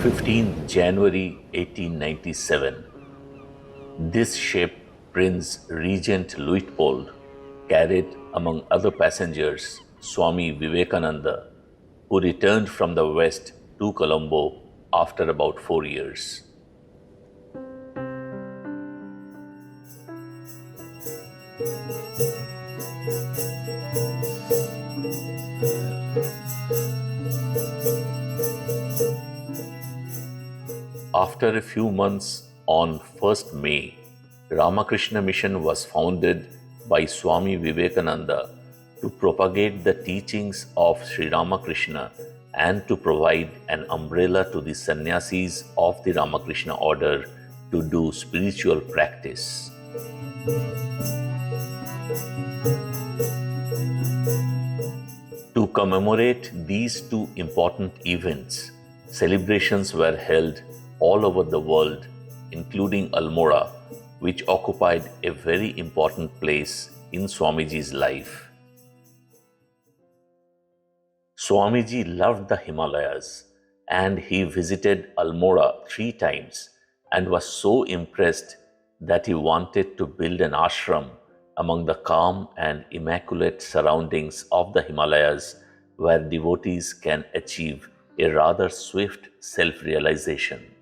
15th January 1897, this ship, Prince Regent Luitpold, carried, among other passengers, Swami Vivekananda, who returned from the west to Colombo after about 4 years. After a few months, on 1st May, Ramakrishna Mission was founded by Swami Vivekananda to propagate the teachings of Sri Ramakrishna and to provide an umbrella to the sannyasis of the Ramakrishna order to do spiritual practice. To commemorate these two important events, celebrations were held all over the world, including Almora, which occupied a very important place in Swamiji's life. Swamiji loved the Himalayas, and he visited Almora 3 times and was so impressed that he wanted to build an ashram among the calm and immaculate surroundings of the Himalayas, where devotees can achieve a rather swift self-realization.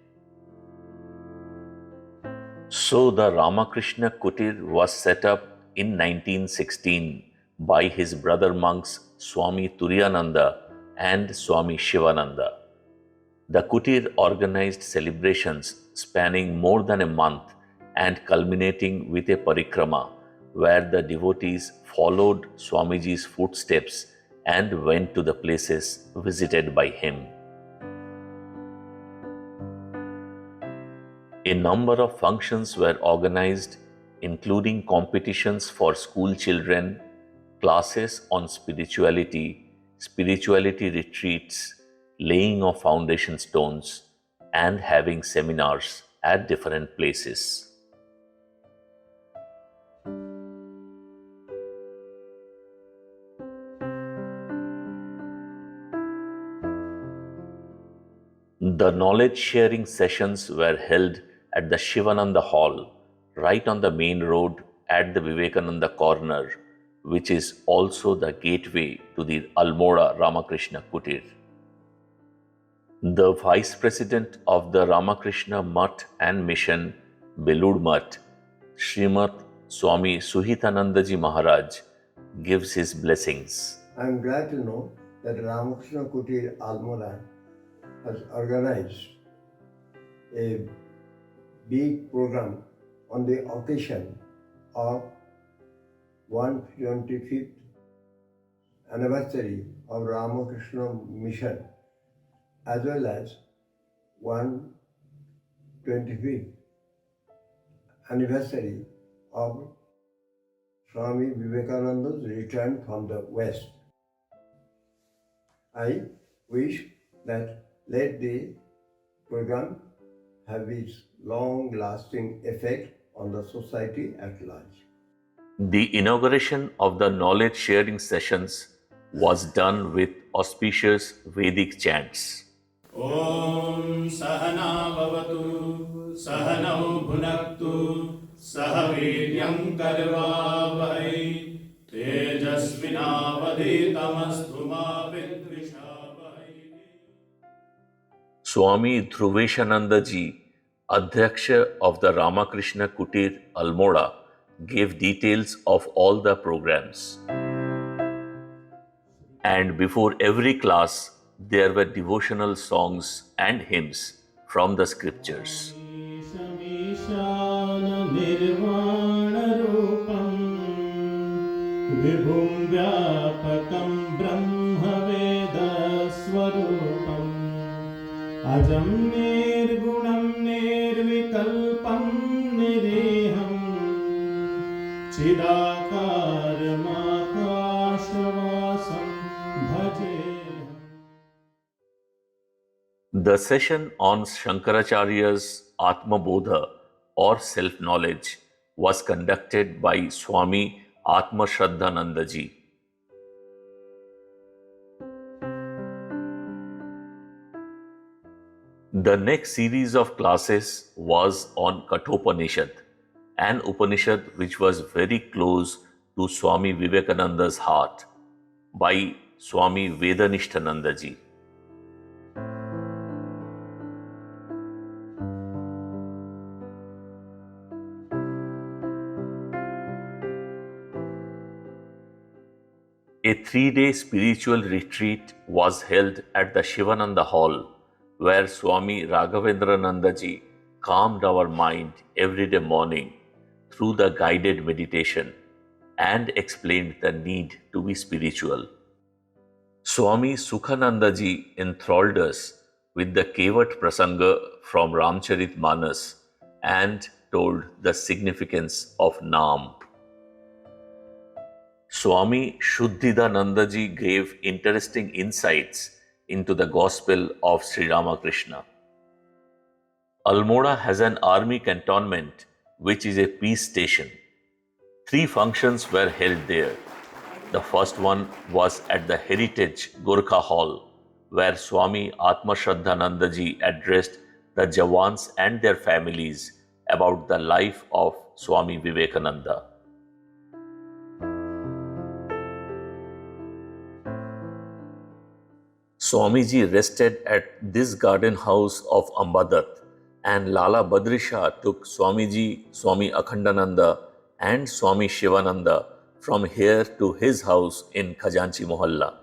So the Ramakrishna Kutir was set up in 1916 by his brother monks Swami Turiyananda and Swami Shivananda. The Kutir organized celebrations spanning more than a month and culminating with a parikrama where the devotees followed Swamiji's footsteps and went to the places visited by him. A number of functions were organized, including competitions for school children, classes on spirituality, spirituality retreats, laying of foundation stones, and having seminars at different places. The knowledge-sharing sessions were held at the Shivananda Hall, right on the main road at the Vivekananda corner, which is also the gateway to the Almora Ramakrishna Kutir. The Vice President of the Ramakrishna Mutt and Mission, Belud Mutt, Srimat Swami Suhitananda ji Maharaj, gives his blessings. I am glad to know that Ramakrishna Kutir Almora has organized a big program on the occasion of 125th anniversary of Ramakrishna Mission, as well as 125th anniversary of Swami Vivekananda's return from the West. I wish that let the program have its long-lasting effect on the society at large. The inauguration of the knowledge-sharing sessions was done with auspicious Vedic chants. Om Sahana Bhavatu Sahanau Bhunaktu Sahaviryam Karvavahai Tejasvinavaditamastu ma Vidvishavahai. Swami Dhruveshananda ji, Adhyaksha of the Ramakrishna Kutir Almora, gave details of all the programs. And before every class, there were devotional songs and hymns from the scriptures. Ajam nirgunam nirvikalpam nireham Chidakaram akashavasam bhajeham. The session on Shankaracharya's Atma Bodha or self-knowledge was conducted by Swami Atma Shraddhananda ji. The next series of classes was on Kathopanishad, an Upanishad which was very close to Swami Vivekananda's heart, by Swami Vedanishtananda ji. A 3-day spiritual retreat was held at the Shivananda Hall, where Swami Raghavendrananda ji calmed our mind every day morning through the guided meditation and explained the need to be spiritual. Swami Sukhananda ji enthralled us with the Kevat Prasanga from Ramcharitmanas and told the significance of Naam. Swami Shuddhidananda ji gave interesting insights into the gospel of Sri Ramakrishna. Almora has an army cantonment which is a peace station. 3 functions were held there. The first one was at the Heritage Gorkha Hall, where Swami Atmashraddhananda ji addressed the Jawans and their families about the life of Swami Vivekananda. Swamiji rested at this garden house of Ambadat, and Lala Badri Shah took Swamiji, Swami Akhandananda and Swami Shivananda from here to his house in Khajanchi Mohalla.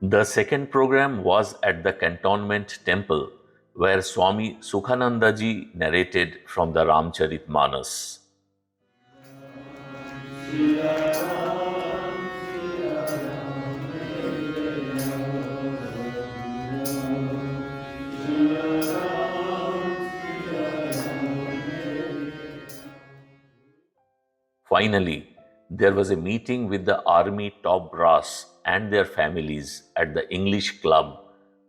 The second program was at the Cantonment Temple, where Swami Sukhananda ji narrated from the Ramcharitmanas. Finally, there was a meeting with the army top brass and their families at the English Club,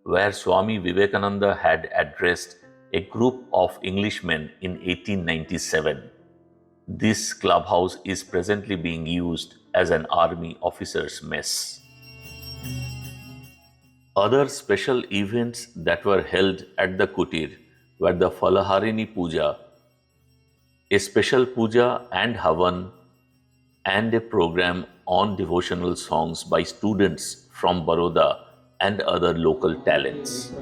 where Swami Vivekananda had addressed a group of Englishmen in 1897. This clubhouse is presently being used as an army officers' mess. Other special events that were held at the Kutir were the Falaharini Puja, a special puja and havan, and a program on devotional songs by students from Baroda and other local talents.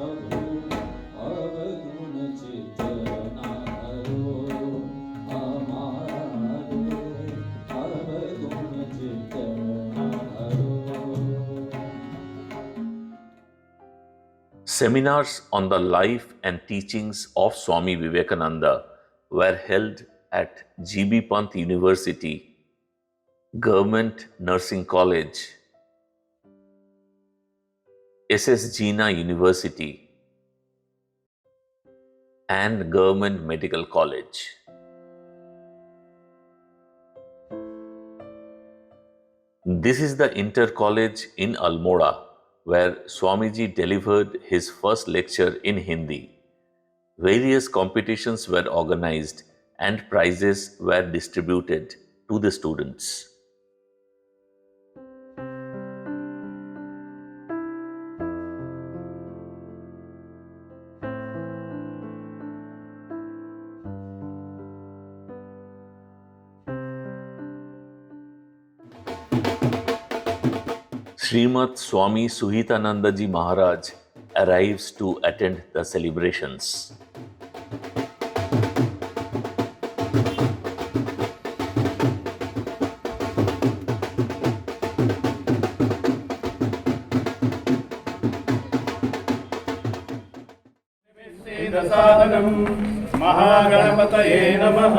Seminars on the life and teachings of Swami Vivekananda were held at G.B. Pant University, Government Nursing College, S.S. Jina University, and Government Medical College. This is the Inter College in Almora, where Swamiji delivered his first lecture in Hindi. Various competitions were organized and prizes were distributed to the students. Srimat Swami Suhitananda ji Maharaj arrives to attend the celebrations. महागणपतये नमः।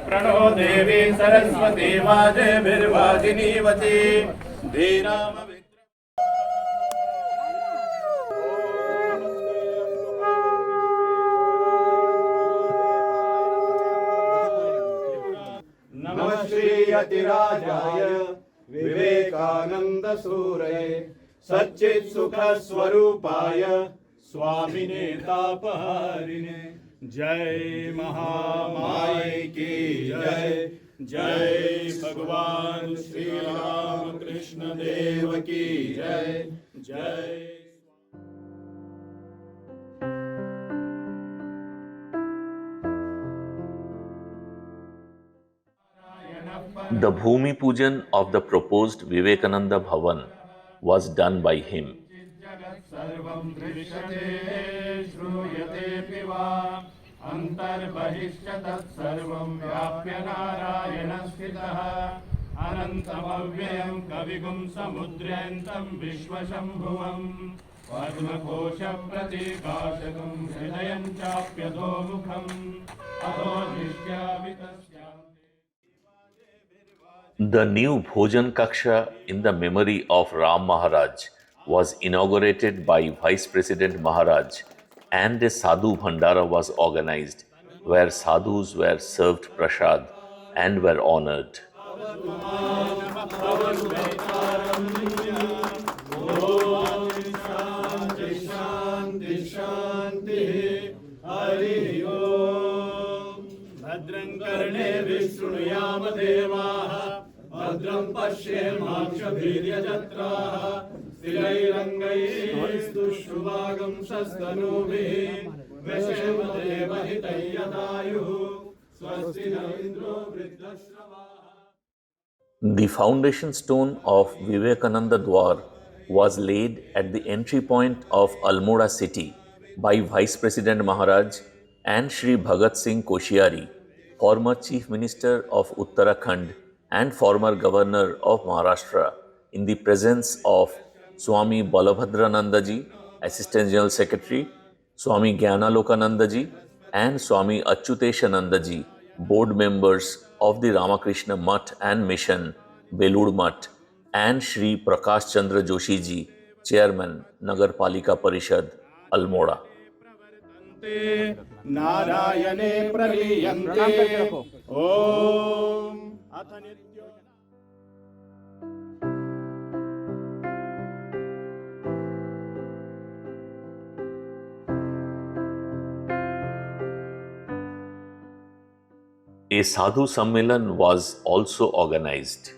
प्रणो देवी सरस्वती वाजभिर्वाजिनीवती धीनाम नमः श्री यतिराजाय विवेकानंद सूरये सच्चित् सुख स्वरूपाय स्वामिने तापहारिणे। जय महामाई की जय। जय भगवान श्री रामकृष्ण देव की जय। जय The Bhumi Pujan of the proposed Vivekananda Bhavan was done by him. सर्वं दृश्यते श्रूयतेऽपि वा अन्तर्बहिश्च तत्सर्वं व्याप्य नारायणः स्थितः अनन्तमव्ययं कविगुं समुद्र्यन्तं विश्वशम्भुवम् पद्मकोशप्रतीकाशकं हृदयं चाप्यधोमुखम् अधोदृष्ट्यापि तस्यां The new Bhojan Kaksha in the memory of Ram Maharaj was inaugurated by Vice President Maharaj, and a sadhu bhandara was organized where sadhus were served prasad and were honored. भद्रं कर्णेभिः शृणुयाम देवाः भद्रं पश्येमाक्षभिर्यजत्राः स्थिरैरङ्गैस्तुष्टुवागं शस्तनूभिः व्यशेम देवहितं यदायुः स्वस्ति न इन्द्रो वृद्धश्रवाः. The foundation stone of Vivekananda Dwar was laid at the entry point of Almora city by Vice President Maharaj and Sri Bhagat Singh Koshyari, former Chief Minister of Uttarakhand and former Governor of Maharashtra, in the presence of Swami Balabhadranandaji, Assistant General Secretary, Swami Gyanalokanandaji, and Swami Achyuteshanandaji, board members of the Ramakrishna Mutt and Mission, Belur Mutt, and Shri Prakash Chandra Joshi ji, Chairman, Nagarpalika Parishad, Almora. नारायणे प्रलीयन्ते ओम अथ नित्यो A Sadhu Sammelan was also organized.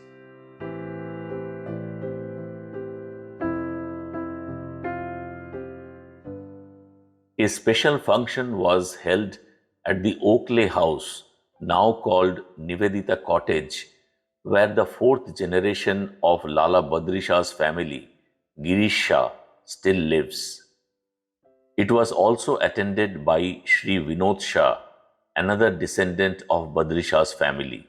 A special function was held at the Oakley House, now called Nivedita Cottage, where the fourth generation of Lala Badri Shah's family, Girish Shah, still lives. It was also attended by Sri Vinod Shah, another descendant of Badri Shah's family.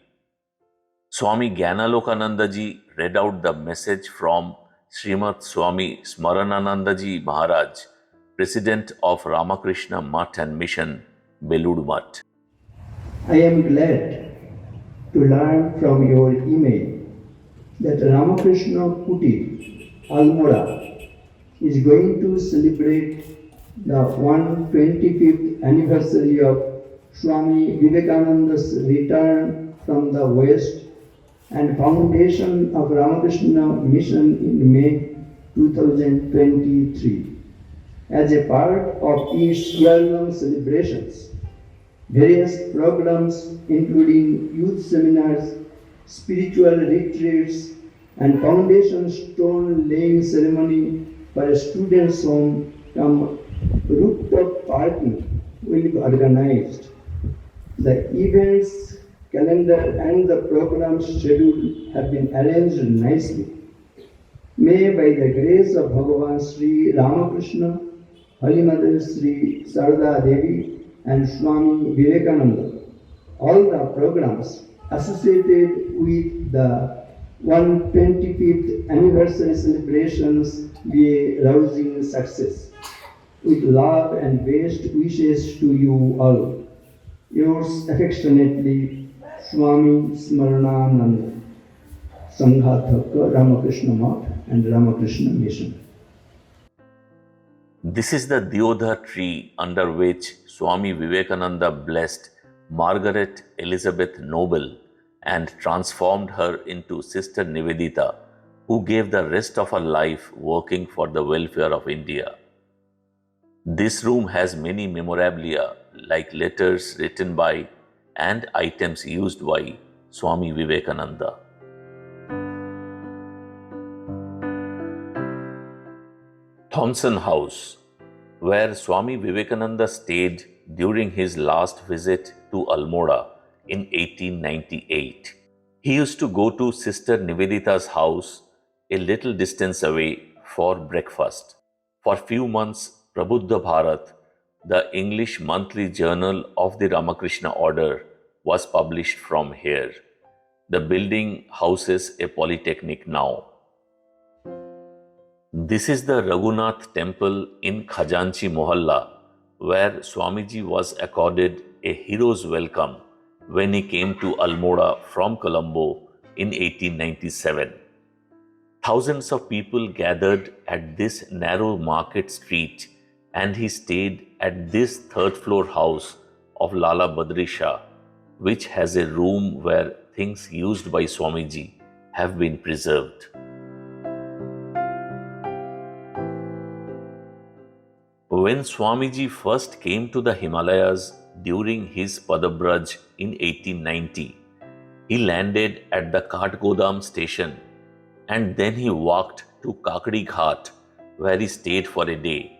Swami Gyanalokanandaji read out the message from Srimat Swami Smarananandaji Maharaj, President of Ramakrishna Mutt and Mission, Belur Mutt. I am glad to learn from your email that Ramakrishna Kutir, Almora, is going to celebrate the 125th anniversary of Swami Vivekananda's return from the West and foundation of Ramakrishna Mission in May 2023. As a part of its year-long celebrations, various programs including youth seminars, spiritual retreats, and foundation stone laying ceremony for a students' home from rooftop party will be organized. The events calendar and the program schedule have been arranged nicely. May by the grace of Bhagavan Sri Ramakrishna, Holy Mother Sri Kasar Devi and Swami Vivekananda, all the programs associated with the 125th anniversary celebrations be a rousing success. With love and best wishes to you all. Yours affectionately, Swami Smaranananda, Sanghathaka Ramakrishna Mutt and Ramakrishna Mission. This is the Deodhar tree under which Swami Vivekananda blessed Margaret Elizabeth Noble and transformed her into Sister Nivedita, who gave the rest of her life working for the welfare of India. This room has many memorabilia like letters written by and items used by Swami Vivekananda. Thompson House, where Swami Vivekananda stayed during his last visit to Almora in 1898. He used to go to Sister Nivedita's house a little distance away for breakfast. For few months, Prabuddha Bharat, the English monthly journal of the Ramakrishna order, was published from here. The building houses a polytechnic now. This is the Raghunath temple in Khajanchi Mohalla, where Swamiji was accorded a hero's welcome when he came to Almora from Colombo in 1897. Thousands of people gathered at this narrow market street, and he stayed at this third floor house of Lala Badri Shah, which has a room where things used by Swamiji have been preserved. When Swamiji first came to the Himalayas during his Padabraj in 1890, he landed at the Katgodam station and then he walked to Kakrighat, where he stayed for a day.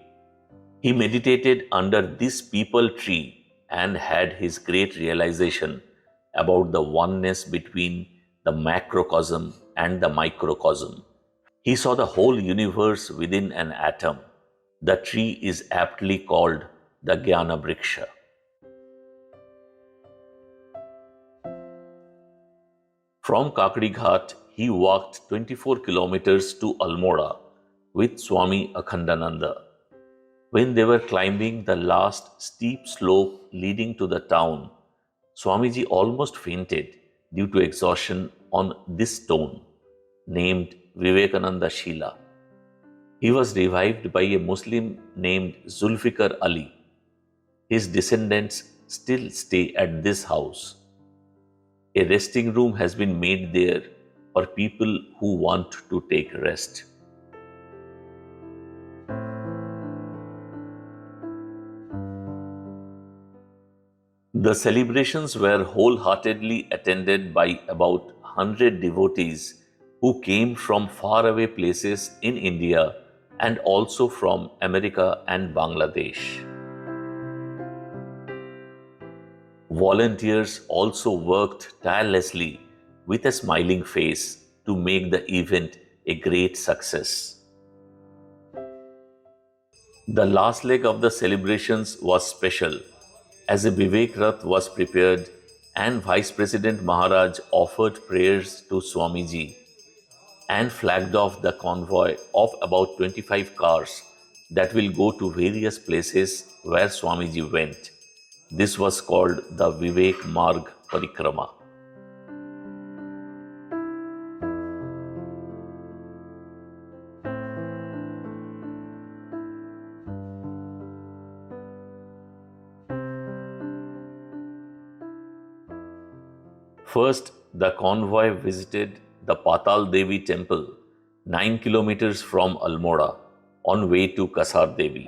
He meditated under this peepal tree and had his great realization about the oneness between the macrocosm and the microcosm. He saw the whole universe within an atom. The tree is aptly called the Jnana Vriksha. From Kakrighat, he walked 24 kilometers to Almora with Swami Akhandananda. When they were climbing the last steep slope leading to the town, Swamiji almost fainted due to exhaustion on this stone, named Vivekananda Shila. He was revived by a Muslim named Zulfikar Ali. His descendants still stay at this house. A resting room has been made there for people who want to take rest. The celebrations were wholeheartedly attended by about 100 devotees who came from faraway places in India and also from America and Bangladesh. Volunteers also worked tirelessly with a smiling face to make the event a great success. The last leg of the celebrations was special, as a Vivek Rath was prepared and Vice President Maharaj offered prayers to Swamiji and flagged off the convoy of about 25 cars that will go to various places where Swamiji went. This was called the Vivek Marg Parikrama. First, the convoy visited the Kasar Devi temple, 9 kilometers from Almora, on way to Kasar Devi.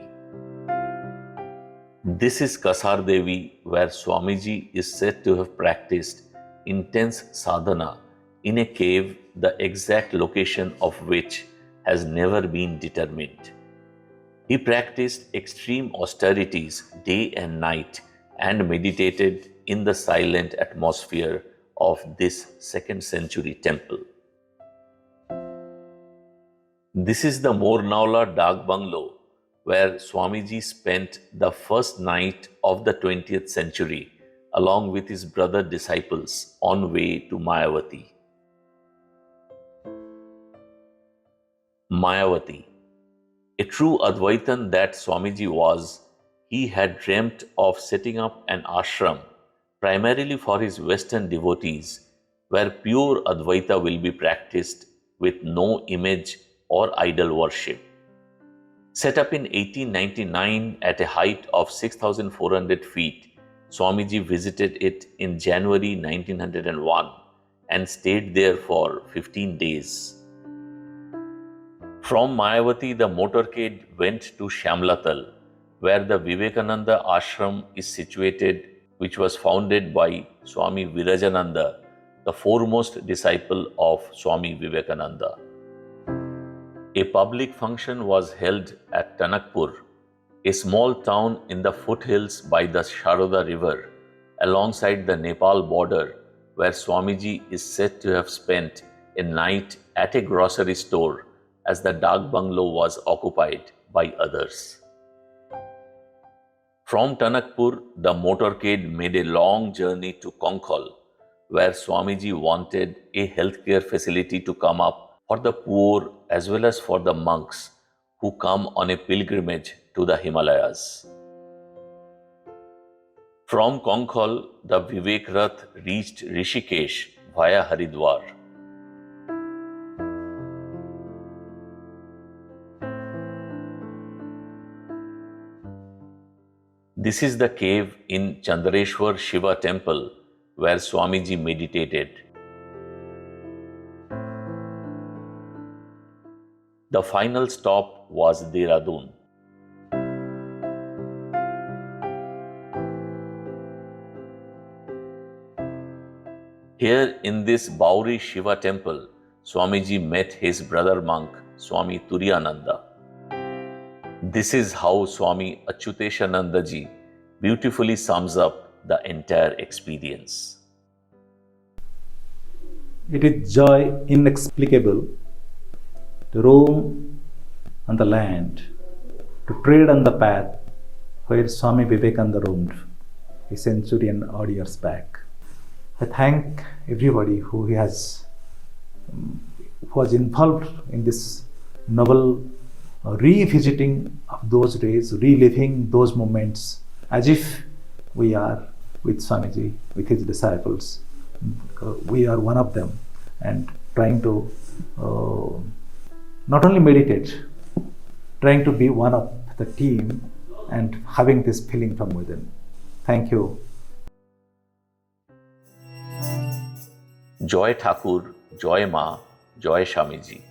This is Kasar Devi, where Swamiji is said to have practiced intense sadhana in a cave, the exact location of which has never been determined. He practiced extreme austerities day and night and meditated in the silent atmosphere of this 2nd century temple. This is the Mornaula Dag Bungalow, where Swamiji spent the first night of the 20th century along with his brother disciples on way to Mayavati. Mayavati. A true Advaitan that Swamiji was, he had dreamt of setting up an ashram primarily for his Western devotees, where pure Advaita will be practiced with no image or idol worship. Set up in 1899 at a height of 6,400 feet, Swamiji visited it in January 1901 and stayed there for 15 days. From Mayavati, the motorcade went to Shyamlatal, where the Vivekananda ashram is situated, which was founded by Swami Virajananda, the foremost disciple of Swami Vivekananda. A public function was held at Tanakpur, a small town in the foothills by the Sharoda River, alongside the Nepal border, where Swamiji is said to have spent a night at a grocery store as the dak bungalow was occupied by others. From Tanakpur, the motorcade made a long journey to Kankhal, where Swamiji wanted a healthcare facility to come up for the poor as well as for the monks who come on a pilgrimage to the Himalayas. From Kankhal, the Vivek Rath reached Rishikesh via Haridwar. This is the cave in Chandrashwar Shiva temple where Swamiji meditated. The final stop was Dehradun. Here in this Bauri Shiva temple, Swamiji met his brother monk Swami Turiyananda. This is how Swami Achyuteshananda ji beautifully sums up the entire experience. It is joy inexplicable to roam on the land, to tread on the path where Swami Vivekananda roamed a century and odd years back. I thank everybody who was involved in this novel revisiting of those days, reliving those moments as if we are with Swamiji, with his disciples. We are one of them, and trying to not only meditate, trying to be one of the team and having this feeling from within. Thank you. Joy Thakur, Joy Ma, Joy Shamiji.